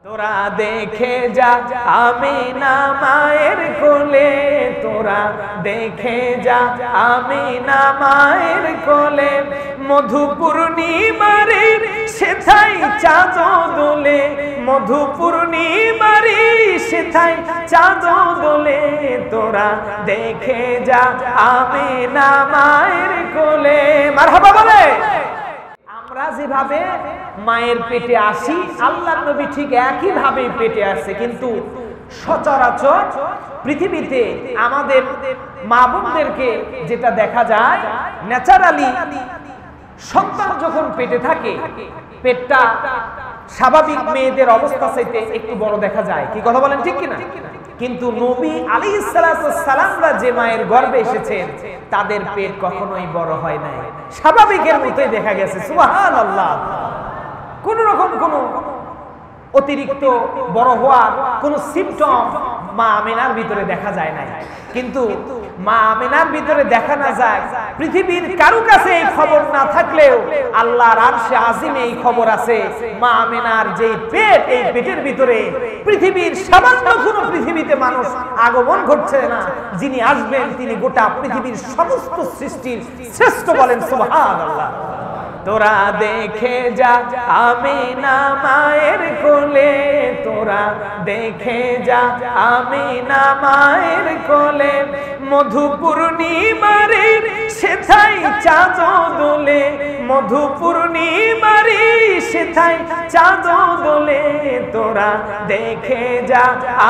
তোরা দেখে যা আমিনা মায়ের কোলে, তোরা দেখে যা আমিনা মায়ের কোলে, মধু পূর্ণিমারে সেথায় চাঁদ দোলে, মধু পূর্ণিমারে সেথায় চাঁদ দোলে, তোরা দেখে যা আমিনা মায়ের কোলে। মারহাবা বলে। আমরা যেভাবে মায়ের পেটে আসি, আল্লাহর নবী ঠিক একই ভাবে পেটে আসছে, কিন্তু সচরাচর পৃথিবীতে আমাদের মা বোনদেরকে যেটা দেখা যায়, ন্যাচারালি সন্তান যখন পেটে থাকে পেটটা স্বাভাবিক মেয়েদের অবস্থা চাইতে একটু বড় দেখা যায়। কি কথা বলেন, ঠিক কিনা? কিন্তু নবী আলাইহিস সালাতু ওয়াস সালামরা যে মায়ের গর্ভে এসেছেন তাদের পেট কখনোই বড় হয় নাই, স্বাভাবিকের মতোই দেখা গেছে। সুবহানাল্লাহ। কোন রকম কোন অতিরিক্ত বড় হওয়ার কোন সিম্পটম মা আমিনার ভিতরে দেখা যায় না। কিন্তু মা আমিনার ভিতরে দেখা না যায়, পৃথিবীর কারো কাছে এই খবর না থাকলেও আল্লাহর আরশে আজিমে এই খবর আছে, মা আমিনার যে পেট, এই পেটের ভিতরে পৃথিবীর সামান্য কোনো পৃথিবীতে মানুষ আগমন ঘটছে না, যিনি আসবেন তিনি গোটা পৃথিবীর সমস্ত সৃষ্টির শ্রেষ্ঠ। বলেন সুবহানাল্লাহ। তোরা দেখে যা আমিনা মায়ের কোলে, তোরা দেখে যা আমিনা মায়ের কোলে, মধু পূর্ণিমারে সেথায় চাঁদ দোলে, মধু পূর্ণিমারে সেথায় চাঁদ দোলে, তোরা দেখে যা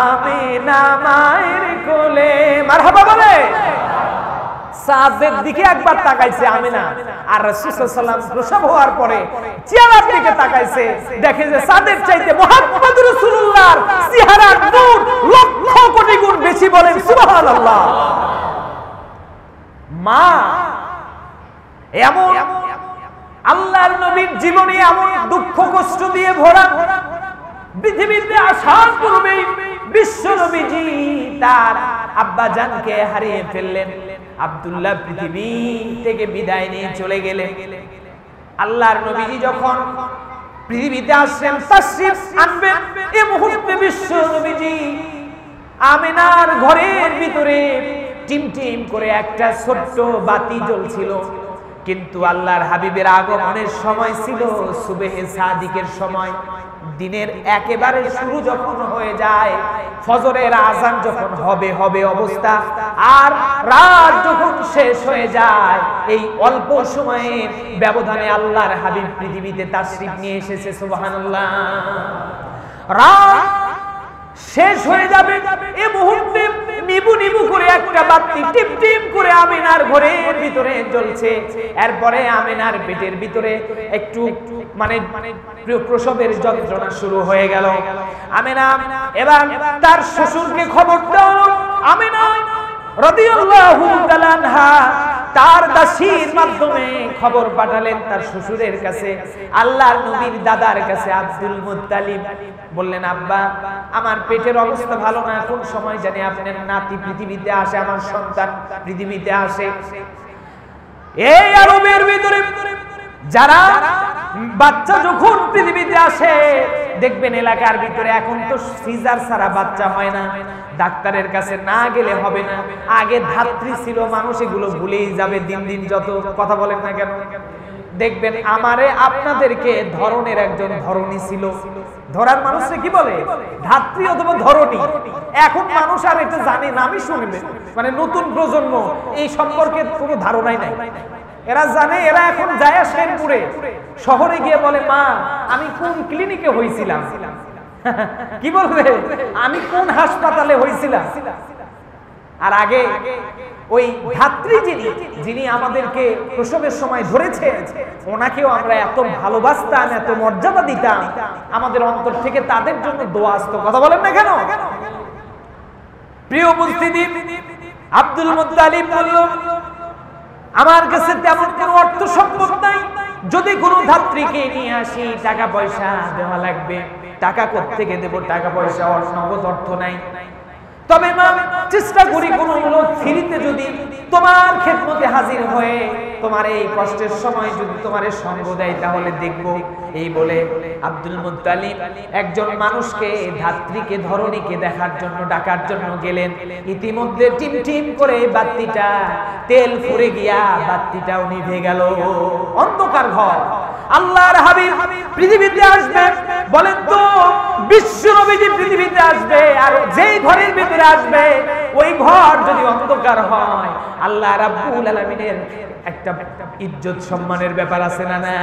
আমিনা মায়ের কোলে। মারহাবা বলে। সাদের দিকে একবার তাকাইছে আমিনা, আর রাসূল সাল্লাল্লাহু আলাইহি ওয়াসাল্লাম প্রসব হওয়ার পরে চেহারার দিকে তাকাইছে, দেখে যে সাদের চাইতে মুহাম্মদুর রাসূলুল্লাহর চেহারার নূর লক্ষ কোটি গুণ বেশি। বলেন সুবহানাল্লাহ। মা এমন আল্লাহর নবীর জীবনে এমন দুঃখ কষ্ট দিয়ে ভরা, পৃথিবীতে আসার পূর্বেই বিশ্ব নবীজি তার আব্বা জানকে হারিয়ে ফেললেন। আব্দুল্লাহ পৃথিবী থেকে বিদায় নিয়ে চলে গেলেন। আল্লাহর নবীজি যখন পৃথিবীতে আসছেন, তাশরীফ আনবেন, এই মুহূর্তে বিশ্ব নবীজি আমিনার ঘরের ভিতরে টিমটিম করে একটা ছোট্ট বাতি জ্বলছিল। কিন্তু আল্লাহর হাবিবের আগমনের সময় ছিল সুবহে সাদিকের সময়। দিনের একেবারে শুরু যখন হয়ে যায়, ফজরের আযান যখন হবে অবস্থা, আর রাত যখন শেষ হয়ে যায়, এই অল্প সময়ের ব্যবধানে আল্লাহর হাবিব পৃথিবীতে তাশরীফ নিয়ে এসেছে। সুবহানাল্লাহ। রাত শেষ হয়ে যাবে, এই মুহূর্তে নিবু নিবু করে একটা বাতি টিপ টিপ করে আমিনার ঘরের ভিতরে জ্বলছে। এরপরে আমিনার পেটের ভিতরে একটু মানে প্রসবের যন্ত্রণা শুরু হয়ে গেল। আমিনা এবার তার শ্বশুরকে খবর দাও। আমিনা রাদিয়াল্লাহু তাআলা আনহা তার দাসীর মাধ্যমে খবর পাঠালেন তার শ্বশুরের কাছে, আল্লাহর নবীর দাদার কাছে, আব্দুল মুত্তালিব। বললেন, আব্বা আমার পেটের অবস্থা ভালো না, কোন সময় জানি আপনার নাতি পৃথিবীতে আসে, আমার সন্তান পৃথিবীতে আসে। এই আরবের ভিতরে যারা বাচ্চা যখন পৃথিবীতে আসে, দেখবেন এলাকার ভিতরে এখন তো সিজার ছাড়া বাচ্চা হয় না, ডাক্তারের কাছে না গেলে হবে না। আগে ধাত্রী ছিল, মানুষ এগুলো ভুলেই যাবে দিন দিন যত কথা বলেন না কেন। দেখবেন আমারে আপনাদেরকে ধরনের একজন ধরনী ছিল। ধরার মানুষে কি বলে? ধাত্রী অথবা ধরনী। এখন মানুষ আর এটা জানে না, আমি শুনবে মানে নতুন প্রজন্ম এই সম্পর্কে কোনো ধারণাই নাই। এরা জানে, এরা এখন যায় শেরপুরে শহরে গিয়ে বলে, মা আমি কোন ক্লিনিকে হয়েছিলাম, কি বলবে আমি কোন হাসপাতালে হয়েছিলাম। আর আগে ওই ধাত্রী যিনি আমাদেরকে প্রসবের সময় ধরেছে, ওনাকেও আমরা এত ভালোবাসতাম, এত মর্যাদা দিতাম, আমাদের অন্তর থেকে তাদের জন্য দোয়া আসতো। কথা বলেন না কেন? প্রিয় উপস্থিতি, আব্দুল মুত্তালিব বলল, আমার কাছে তেমন কোনো অর্থ সম্পদ নাই, যদি কোনো ধাত্রীকে নিয়ে আসি টাকা পয়সা দেওয়া লাগবে, টাকা কোত্থেকে দেব, টাকা পয়সা নগদ অর্থ নাই। তবে মা চেষ্টা করি কোনো লোক ফ্রিতে যদি তোমার খেদমতে হাজির হয়ে তোমার এই কষ্টের সময় যদি তোমার সঙ্গ দেয় তাহলে দেখব। এই বলে আব্দুল মুত্তালিব একজন মানুষকে, ধাত্রীকে, ধরণীকে দেখার জন্য, ডাকার জন্য গেলেন। ইতিমধ্যে টিম টিম করে বাতিটা তেল ফুরে গিয়া বাতিটাও নিভে গেল। অন্ধকার ঘর। আল্লাহর হাবিব পৃথিবীতে আসবে, বলেন তো বিশ্ব নবীজি পৃথিবীতে আসবে, আর যেই ঘরের ভিতরে আসবে ওই ঘর যদি অন্ধকার হয়, আল্লাহ রাব্বুল আলামিনের একটা ইজ্জত সম্মানের ব্যাপার আছে না না?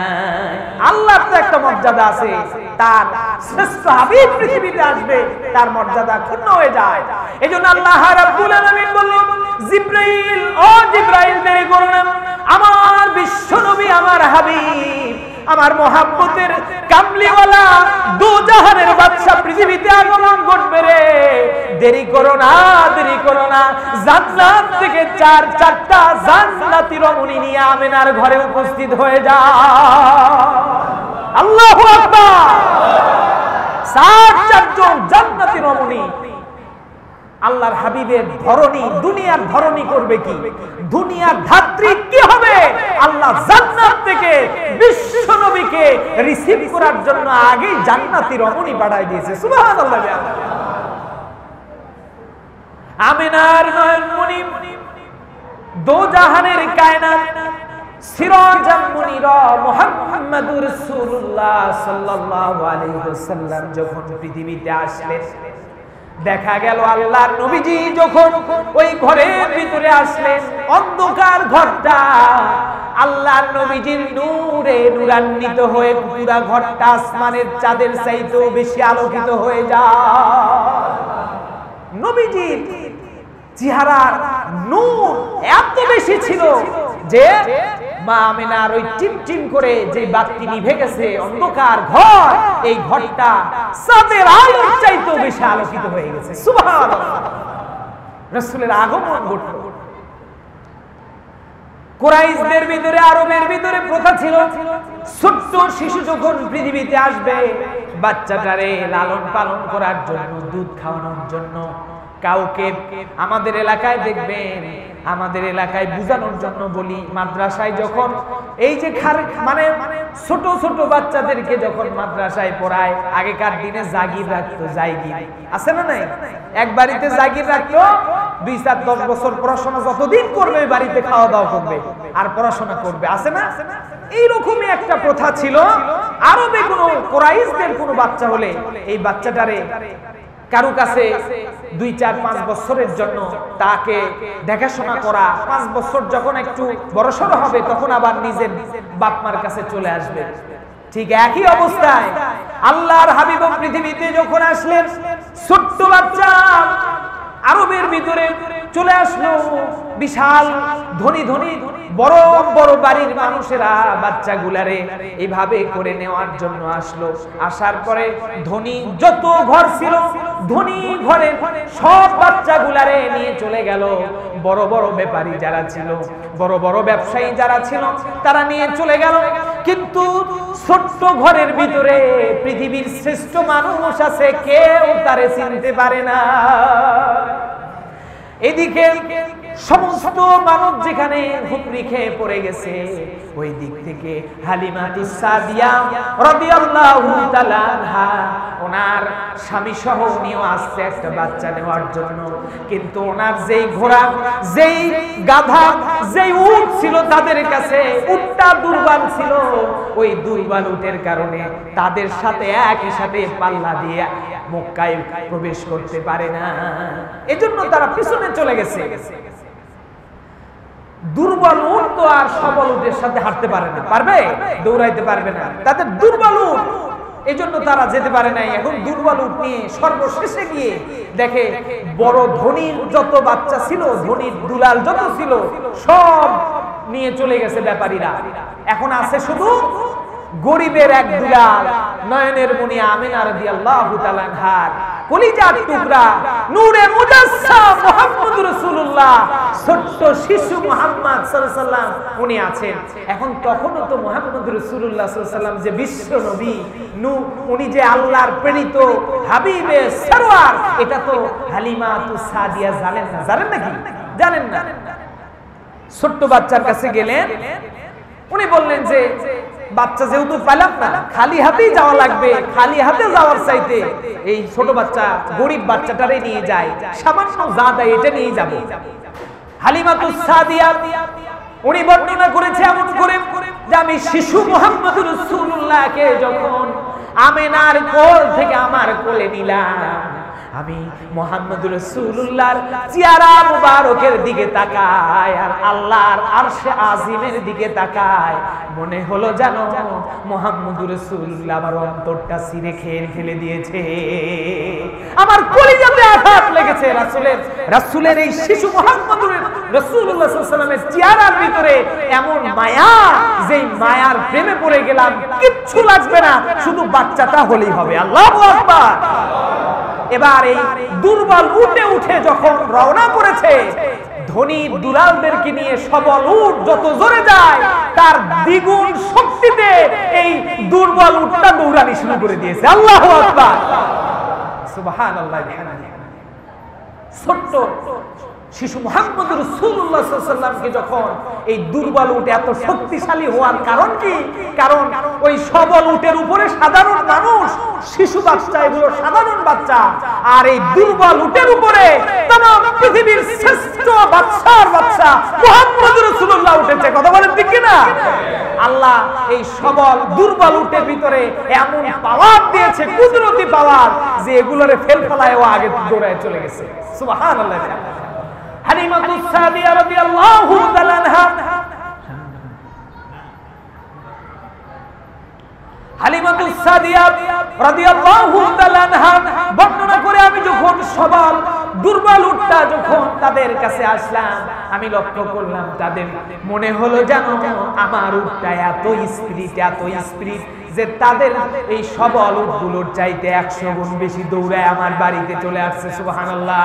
আল্লাহর তো একটা মর্যাদা আছে, তার শ্রেষ্ঠ হাবিব পৃথিবীতে আসবে, তার মর্যাদা ক্ষুণ্ণ হয়ে যায়। এজন্য আল্লাহ রাব্বুল আলামিন বললেন, জিবরাইল, ও জিবরাইল, দেরি করো না, আমার বিশ্ব নবী, আমার হাবিব, আমার মোহাব্বতের কামলিওয়ালা দু জাহানের বাদশা পৃথিবীতে আগমন করবে রে। দেরি করো না, দেরি করো না। জান্নাত থেকে চারটা জান্নাতি রমণী নিয়ে আমিনার ঘরে উপস্থিত হয়ে যা। আল্লাহু আকবার। চারজন জান্নাতি রমণী। আল্লাহর হাবিবের ধরনী, দুনিয়ার ধরনী করবে কি? দুনিয়ার ধাত্রী কি হবে? আল্লাহ জান্নাত থেকে বিশ্ব নবীকে রিসিভ করার জন্য আগেই জান্নাতি রমণী পাঠিয়ে দিয়েছে। সুবহানাল্লাহ। আমিনার নয়নমণি, দো জাহানের কায়নাত, সিরাজাম মুনিরা মুহাম্মাদুর রাসূলুল্লাহ সাল্লাল্লাহু আলাইহি ওয়াসাল্লাম যখন পৃথিবীতে আসলেন, দেখা গেল আল্লাহর নবীজি যখন ওই ঘরের ভিতরে আসলেন, অন্ধকার ঘরটা আল্লাহর নবীজির নূরে নূরান্বিত হয়ে পুরা ঘরটা আসমানের চাঁদের চাইতেও বেশি আলোকিত হয়ে যায়। নবীজির চেহারার নূর এত বেশি ছিল যে মা আমিনার ওই টিমটিম করে যে বাতি নিভে গেছে অন্ধকার ঘর, এই ঘরটা চাঁদের আলোর চাইতেও বেশি আলোকিত হয়ে গেছে। সুবহানাল্লাহ। রাসূলের আগমন ঘটল। কুরাইশদের ভিতরে, আরবের ভিতরে প্রথা ছিল, ছোট্ট শিশু যখন পৃথিবীতে আসবে, বাচ্চাটারে লালন পালন করার জন্য, দুধ খাওয়ানোর জন্য কাউকে, আমাদের এলাকায় দেখবেন, আমাদের এলাকায় বুঝানোর জন্য বলি, মাদ্রাসায় যখন এই যে মানে ছোট ছোট বাচ্চাদেরকে যখন মাদ্রাসায় পড়ায়, আগেকার দিনে জাগির রাখতো, জায়গি আছে না নাই? এক বাড়িতে জাগির রাখতো, 2, 4, 10 বছর পড়াশোনা যতদিন করবে বাড়িতে খাওয়া দাওয়া করবে আর পড়াশোনা করবে, আছে না? এইরকমই একটা প্রথা ছিল। আরবে কোনো কুরাইশদের কোনো বাচ্চা হলে এই বাচ্চাটারে কারো কাছে 2, 4, 5 বছরের জন্য তাকে দেখাশোনা করা, 5 বছর যখন একটু বড়সড় হবে তখন আবার নিজের বাপমার কাছে চলে আসবে। ঠিক একই অবস্থায় আল্লাহর হাবিব পৃথিবীতে যখন আসলেন, ছোট্ট বাচ্চা আরবের ভিতরে চলে আসলো। বিশাল ধনী ধনী বড় বড় বাড়ির মানুষেরা বাচ্চাগুলারে এইভাবে করে নেওয়ার জন্য আসলো। আসার পরে ধনী যত ঘর ছিল, ধনী ঘরে সব বাচ্চাগুলারে নিয়ে চলে গেল। বড় বড় ব্যাপারী যারা ছিল, বড় বড় ব্যবসায়ী যারা ছিল, তারা নিয়ে চলে গেল। কিন্তু ছোট্ট ঘরের ভিতরে পৃথিবীর শ্রেষ্ঠ মানুষ আছে, কেউ তারে চিনতে পারে না। এদিকে সমস্ত মানব যেখানে হুমড়ি খেয়ে পড়ে গেছে, ওই দিক থেকে হালিমাতুস সাদিয়া রাদিয়াল্লাহু তাআলা আনহা ওনার স্বামী সহ নিয়ে আসছে একটা বাচ্চা নেওয়ার জন্য। কিন্তু ওনার যেই ঘোড়া, যেই গাধা, যেই উট ছিল তাদের কাছে, উটটা দুর্বল ছিল। ওই দুর্বল উটের কারণে তাদের সাথে একই সাথে পাল্লা দিয়ে মক্কায় প্রবেশ করতে পারে না। এজন্য তারা পিছনে চলে গেছে। দুর্বল উট তো আর সবল উটের সাথে হাঁটতে পারে না, পারবে? দৌড়াইতে পারবে না, তাদের দুর্বল উট, এজন্য তারা যেতে পারে নাই। এখন দুর্বল উট নিয়ে সর্বশেষে গিয়ে দেখে বড় ধনীর যত বাচ্চা ছিল, ধনীর দুলাল যত ছিল সব নিয়ে চলে গেছে ব্যাপারীরা। এখন আছে শুধু গরিবের এক দুলাল, নয়নের মণি আমিনা রাদিয়াল্লাহু তাআলা আনহার কলিজার টুকরা, নূরে মুজাসসাম মুহাম্মদুর রাসূলুল্লাহ, ছোট্ট শিশু মুহাম্মদ সাল্লাল্লাহু আলাইহি ওয়াসাল্লাম উনি আছেন। এখন তখনও তো মুহাম্মদুর রাসূলুল্লাহ সাল্লাল্লাহু আলাইহি ওয়াসাল্লাম যে বিশ্ব নবী, উনি যে আল্লাহর প্রেরিত হাবিবে সরওয়ার, এটা তো হালিমাতুস সাদিয়া জানেন না। জানেন নাকি? জানেন না। ছোট্ট বাচ্চার কাছে গেলেন, উনি বললেন যে বাচ্চা যেহেতু পাইলাম না, খালি হাতেই যাওয়া লাগবে, খালি হাতে যাওয়ার চাইতে এই ছোট বাচ্চা গরিব বাচ্চাটারে নিয়ে যায়, সামান্য যা দেয় এটা নিয়ে যাব। হালিমাতুস সাদিয়া উনি বর্ণনা করেছে এমন করে যে আমি শিশু মুহাম্মদ রাসূলুল্লাহকে যখন আমেনার কোল থেকে আমার কোলে নিলাম, আমি মুহাম্মদুর রাসূলুল্লাহর চেহারা মুবারকের দিকে তাকাই আর আল্লাহর আরশে আজিমের দিকে তাকাই, মনে হলো জানো মুহাম্মদুর রাসূলুল্লাহ আমার অন্তরটা ছিঁড়ে খেয়ে ফেলে দিয়েছে, আমার কলিজাতে আঘাত লেগেছে। রাসূলের এই শিশু মুহাম্মদুর রাসূলুল্লাহ সাল্লাল্লাহু আলাইহি ওয়াসাল্লামের চেহারার ভিতরে এমন মায়া, যেই মায়ার প্রেমে পড়ে গেলাম, কিচ্ছু লাগবে না, শুধু বাচ্চাটা হলেই হবে। আল্লাহু আকবার। এবার এই দুর্বল উটে উঠে যখন রওনা করেছে, ধনী দুলালদেরকে নিয়ে সবল উট যত জোরে যায় তার দ্বিগুণ শক্তিতে এই দুর্বল উটটা দৌড়ানি শুরু করে দিয়েছে। আল্লাহু আকবার, সুবহানাল্লাহ। ছোট্ট শিশু মুহাম্মদ রাসূলুল্লাহ সাল্লাল্লাহু আলাইহি ওয়াসাল্লামকে যখন এই দুর্বল উট এত শক্তিশালী হওয়ার কারণ কি? কারণ ওই সবল উটের উপরে সাধারণ মানুষ, শিশু বাচ্চা, এগুলো সাধারণ বাচ্চা, আর এই দুর্বল উটের উপরে तमाम পৃথিবীর শ্রেষ্ঠ বাদশার বাদশা মুহাম্মদ রাসূলুল্লাহ উঠেছে। কথা বলেন ঠিক কি না? আল্লাহ এই সবল দুর্বল উটের ভিতরে এমন পাওয়ার দিয়েছে, কুদরতি পাওয়ার, যে এগুলোরে ফেলফেলায় ও আগে দৌড়ায় চলে গেছে। সুবহানাল্লাহ। হালিমাতুস সাদিয়া রাদিয়াল্লাহু তাআলা আনহা, হালিমাতুস সাদিয়া রাদিয়াল্লাহু তাআলা আনহা বর্ণনা করে, আমি যখন সবল দুর্বল উটটা যখন তাদের কাছে আসলাম, আমি লক্ষ্য করলাম তাদের মনে হলো জানো আমার উটটা এত স্পিরিট যে তাদের এই সবল উটগুলোর চাইতে 100 গুণ বেশি দৌড়ায় আমার বাড়িতে চলে আসছে। সুবহানাল্লাহ।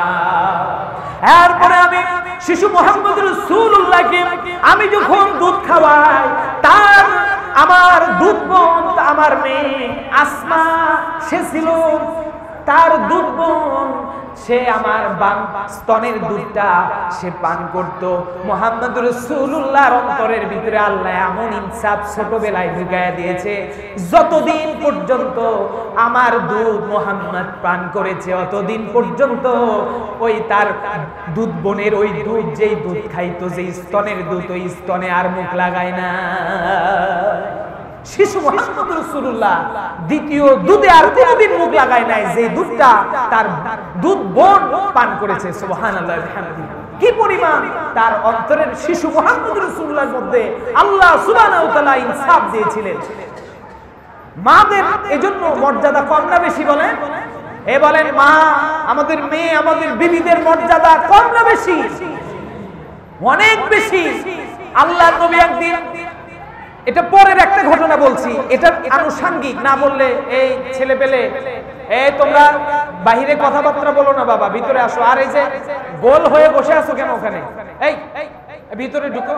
এরপরে আমি শিশু মুহাম্মদ রাসূলুল্লাহকে আমি যখন দুধ খাওয়াই, তার আমার দুধ বোন, আমার মেয়ে আসমা, সে ছিল তার দুধ বোন, সে আমার বাম স্তনের দুধটা সে পান করত। মুহাম্মদ রাসূলুল্লাহর অন্তরের ভিতরে আল্লাহ এমন ইনসাফ ছোটবেলায় ঢুকায়া দিয়েছে, যতদিন পর্যন্ত আমার দুধ মুহাম্মদ পান করেছে অতদিন পর্যন্ত ওই তার দুধ বোনের ওই দুধ, যেই দুধ খাইতো, যেই স্তনের দুধ, ওই স্তনে আর মুখ লাগায় না। শিশু মুহাম্মদ রাসূলুল্লাহ দ্বিতীয় দুধে আর কোনোদিন মুখ লাগায় নাই, যে দুধটা তার দুধ বোন পান করেছে। সুবহানাল্লাহ বিহামদিহি। কি পরিমাণ তার অন্তরের শিশু মুহাম্মদ রাসূলুল্লাহর মধ্যে আল্লাহ সুবহানাহু ওয়া তাআলা ইনসাফ দিয়েছিলেন। মাদের এজন্য মর্যাদা কম না বেশি বলেন? এ বলেন মা, আমাদের মেয়ে, আমাদের বিবিদের মর্যাদা কম না বেশি? অনেক বেশি। আল্লাহর নবী একদিন, এটা পরের একটা ঘটনা বলছি, এটা আনুষঙ্গিক, না বললে এই ছেলে পেলে এই তোমরা বাহিরে কথাবার্তা বলো না বাবা, ভিতরে আসো। আর এই যে গোল হয়ে বসে আছো কেন ওখানে? এই ভিতরে ঢুকো।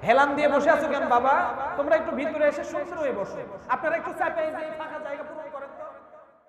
হেলান দিয়ে বসে আছো কেন বাবা? তোমরা একটু ভিতরে এসে সুন্দর হয়ে বসো। আপনারা একটু চাপে, এই যে ফাঁকা জায়গা পুরো